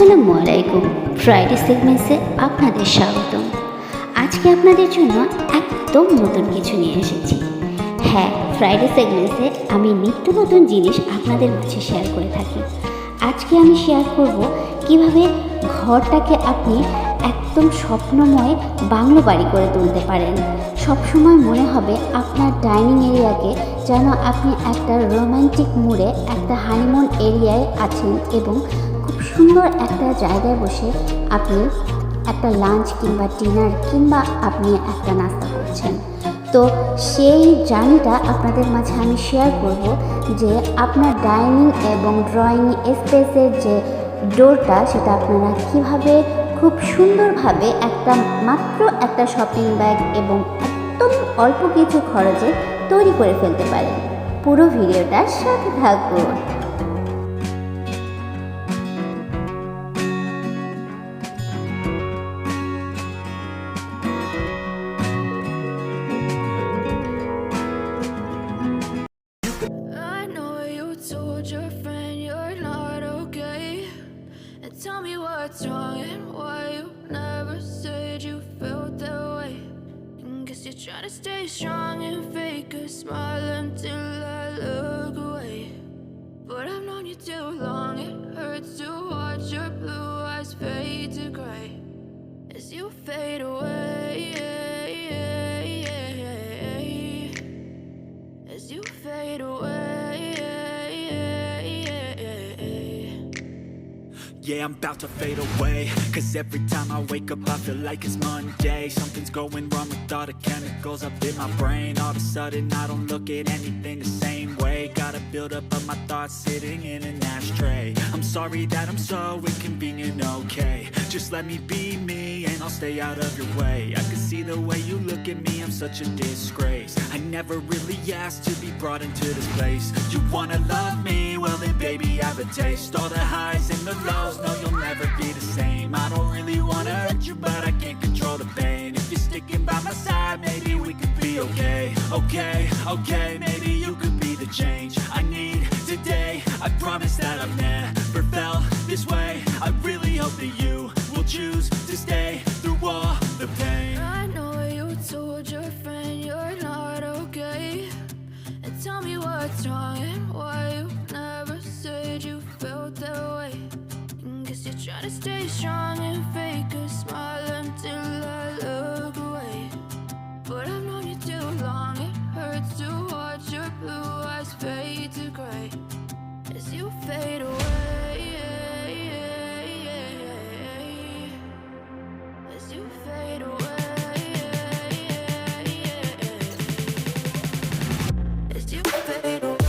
আসসালামু আলাইকুম। ফ্রাইডে সেগমেন্টসে আপনাদের স্বাগতম। আজকে আপনাদের জন্য একদম নতুন কিছু নিয়ে এসেছি। হ্যাঁ, ফ্রাইডে সেগমেন্টসে আমি নিত্য নতুন জিনিস আপনাদের মাঝে শেয়ার করে থাকি। আজকে আমি শেয়ার করব কিভাবে ঘরটাকে আপনি একদম স্বপ্নময় বাংলো বাড়ি করে তুলতে পারেন। সবসময় মনে হবে আপনার ডাইনিং এরিয়াকে যেন আপনি একটা রোম্যান্টিক মুডে একটা হানিমুন এরিয়ায় আছেন এবং খুব সুন্দর একটা জায়গায় বসে আপনি একটা লাঞ্চ কিংবা ডিনার কিংবা আপনি একটা নাস্তা করছেন। তো সেই জার্নিটা আপনাদের মাঝে আমি শেয়ার করব যে আপনার ডাইনিং এবং ড্রয়িং স্পেসের যে ডোরটা সেটা আপনারা কিভাবে খুব সুন্দরভাবে মাত্র একটা শপিং ব্যাগ এবং একদম অল্প কিছু খরচে তৈরি করে ফেলতে পারেন। পুরো ভিডিওটার সাথে থাকুন। Tell me what's wrong and why you never said you felt that way. Guess you're trying to stay strong and fake a smile until I look away. But I've known you too long, it hurts to watch your blue eyes fade to gray as you fade away. As you fade away. Yeah, I'm about to fade away, 'cause every time I wake up I feel like it's Monday. Something's going wrong with all the chemicals up in my brain. All of a sudden I don't look at anything the same way. Gotta build up of my thoughts sitting in an ashtray. I'm sorry that I'm so inconvenient, okay. Just let me be me and I'll stay out of your way. I can see the way you look at me, I'm such a disgrace. I never really asked to be brought into this place. You wanna love me? Well then baby I have a taste. All the highs and the lows, no, you'll never be the same. I don't really wanna hurt you, but I can't control the pain. If you're sticking by my side, maybe we could be okay. Okay, maybe you could be the change I need today. I promise that I've never felt this way. I really hope that you will choose to stay through all the pain. I know you told your friend you're not okay. And tell me what's wrong and why you never said you felt that way. Guess you're trying to stay strong and fake a smile until I look away. But I've known you too long, it hurts to watch your blue eyes fade to gray as you fade away. As you fade away. As you fade away.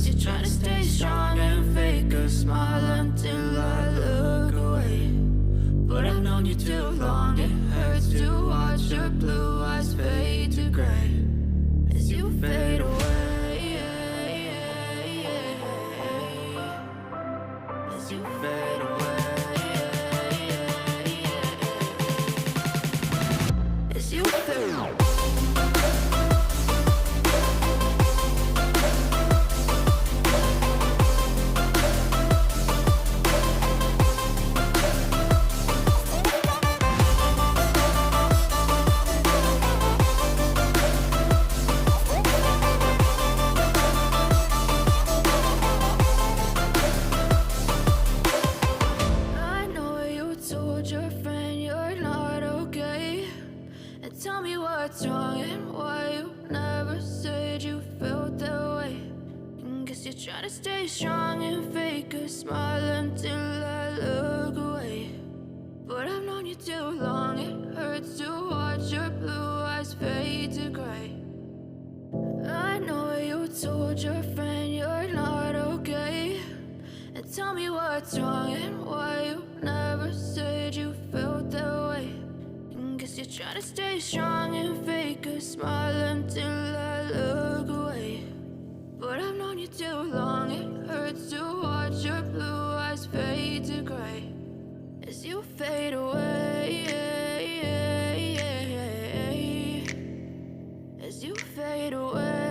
You're trying to stay strong and fake a smile until I look away. But I've known you too long, it hurts to watch your blue eyes fade to gray as you fade away. As you fade away. As you fade away. what's wrong and why you never said you felt that way. Guess you're trying to stay strong and fake a smile until I look away. But I've known you too long, it hurts to watch your blue eyes fade to gray. I know you told your friend you're not okay, and tell me what's wrong and why you never said you felt that way. Guess you're trying to stay strong and fake a smile until I look away. But I've known you too long, it hurts to watch your blue eyes fade to gray as you fade away, as you fade away.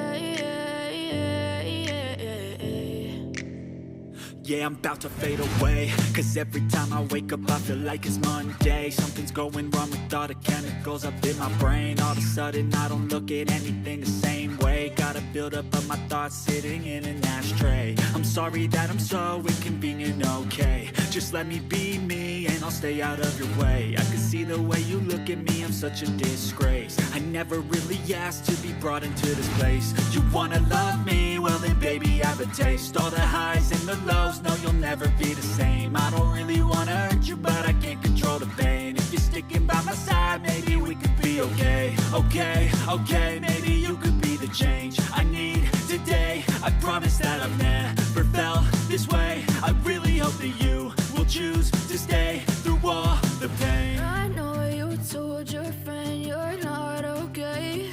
Yeah, I'm about to fade away, cause every time I wake up I feel like it's Monday. Something's going wrong with all the chemicals up in my brain. All of a sudden I don't look at anything the same way. Got a buildup of my thoughts sitting in an ashtray. I'm sorry that I'm so inconvenient, okay. Just let me be me and I'll stay out of your way. I can see the way you look at me, I'm such a disgrace. I never really asked to be brought into this place. You wanna love me? Well then baby I have a taste. All the highs and the lows, no you'll never be the same. I don't really wanna hurt you but I can't control the pain. If you're sticking by my side maybe we could be okay. Okay, maybe you could be the change I need today. I promise that I've never felt this way. I really hope that you will choose to stay through all the pain. I know you told your friend you're not okay,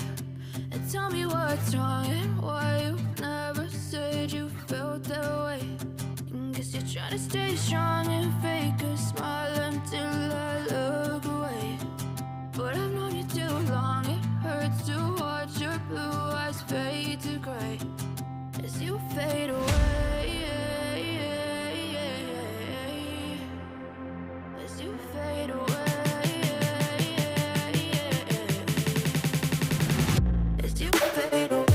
and tell me what's wrong and why you never said you felt that way. Guess you're trying to stay strong and fake a smile until I look away. But I've known you too long, it hurts to watch your blue eyes fade to gray as you fade away, as you fade away, as you fade away.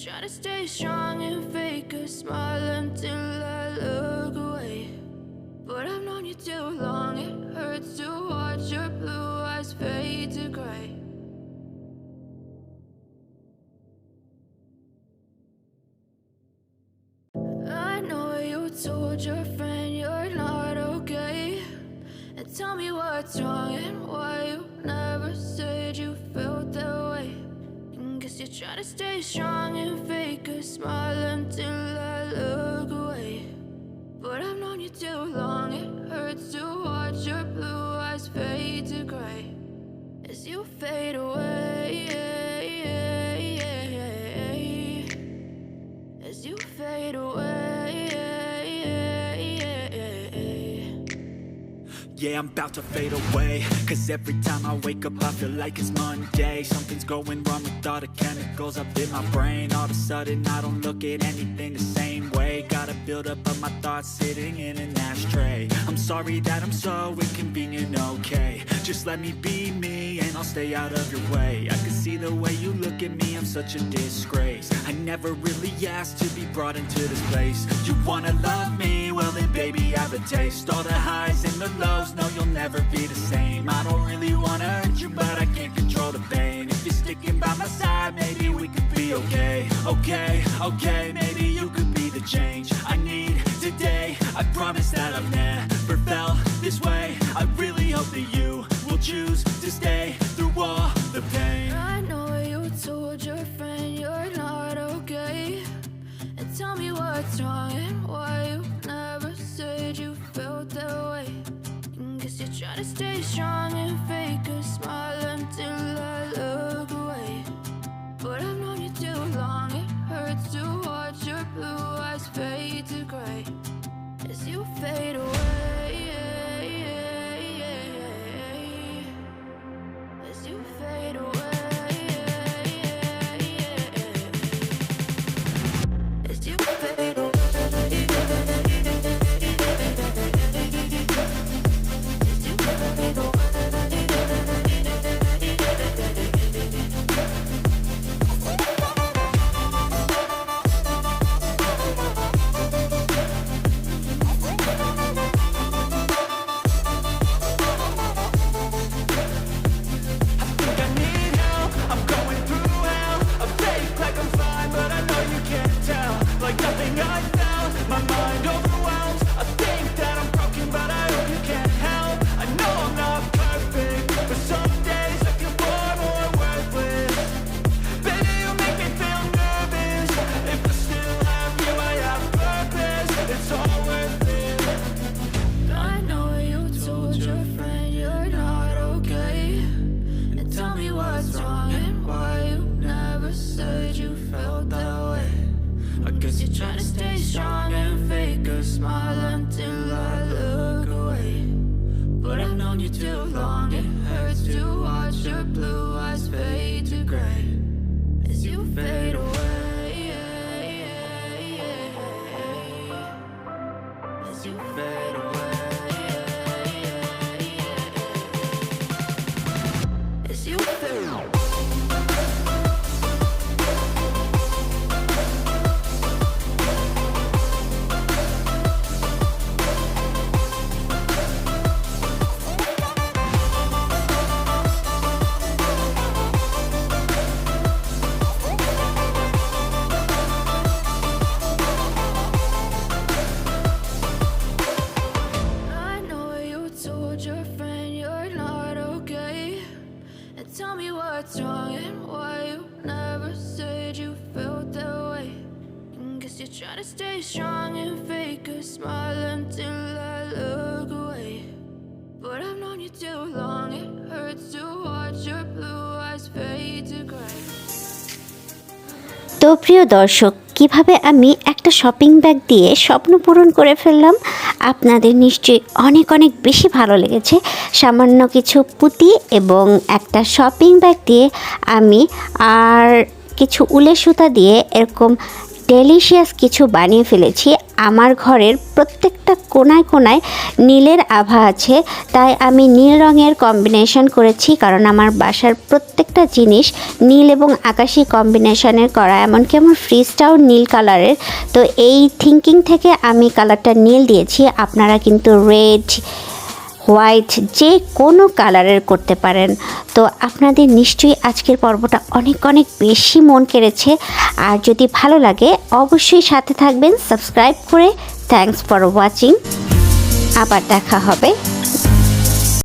Try to stay strong and fake a smile until I look away. But I've known you too long, it hurts to watch your blue eyes fade to gray. I know you told your friend you're not okay, and tell me what's wrong and why you never said you felt that way. Guess you're trying to stay strong and fake a smile until I look away. But I've known you too long, it hurts to watch your blue eyes fade to gray as you fade away, Yeah, I'm about to fade away, cause every time I wake up I feel like it's Monday. Something's going wrong with all the chemicals up in my brain. All of a sudden I don't look at anything the same way. Gotta build up of my thoughts sitting in an ashtray. I'm sorry that I'm so inconvenient, okay. Just let me be me and I'll stay out of your way. I can see the way you look at me, I'm such a disgrace. I never really asked to be brought into this place. You wanna love me? Well then baby, have a taste. All the highs and the lows, no you'll never be the same. I don't really wanna hurt you, but I can't control the pain. If you're sticking by my side, maybe we could be okay. Okay, maybe you could be the change I need today. I promise that I've never felt this way. I really hope that you will choose to stay through all the pain. I know you told your friend you're not okay, and tell me what's wrong and why you never said you felt that way. Guess you're trying to stay strong and fake a smile until I look away. But I've known you too long, it hurts to watch your blue eyes fade to gray as you fade away. As you fade away. As you fade away. Try to stay strong and fake a smile until I look away. But I've known you too long, it hurts to watch your blue eyes fade to gray. তো প্রিয় দর্শক, কিভাবে আমি একটা shopping bag দিয়ে স্বপ্ন পূরণ করে ফেললাম আপনাদের নিশ্চয়ই অনেক অনেক বেশি ভালো লেগেছে। সামান্য কিছু পুঁতি এবং একটা শপিং ব্যাগ দিয়ে আমি আর কিছু উলের সুতা দিয়ে এরকম ডেলিশিয়াস কিছু বানিয়ে ফেলেছি। আমার ঘরের প্রত্যেকটা কোনায় কোনায় নীলের আভা আছে, তাই আমি নীল রঙের কম্বিনেশন করেছি, কারণ আমার বাসার প্রত্যেকটা জিনিস নীল এবং আকাশি কম্বিনেশনের করা, এমনকি আমার ফ্রিজটাও নীল কালারের। তো এই থিঙ্কিং থেকে আমি কালারটা নীল দিয়েছি। আপনারা কিন্তু রেড, হোয়াইট যে কোনো কালারের করতে পারেন। তো আপনাদের নিশ্চয়ই আজকের পর্বটা অনেক অনেক বেশি মন কেড়েছে। আর যদি ভালো লাগে অবশ্যই সাথে থাকবেন সাবস্ক্রাইব করে। Thanks for watching. আবার দেখা হবে।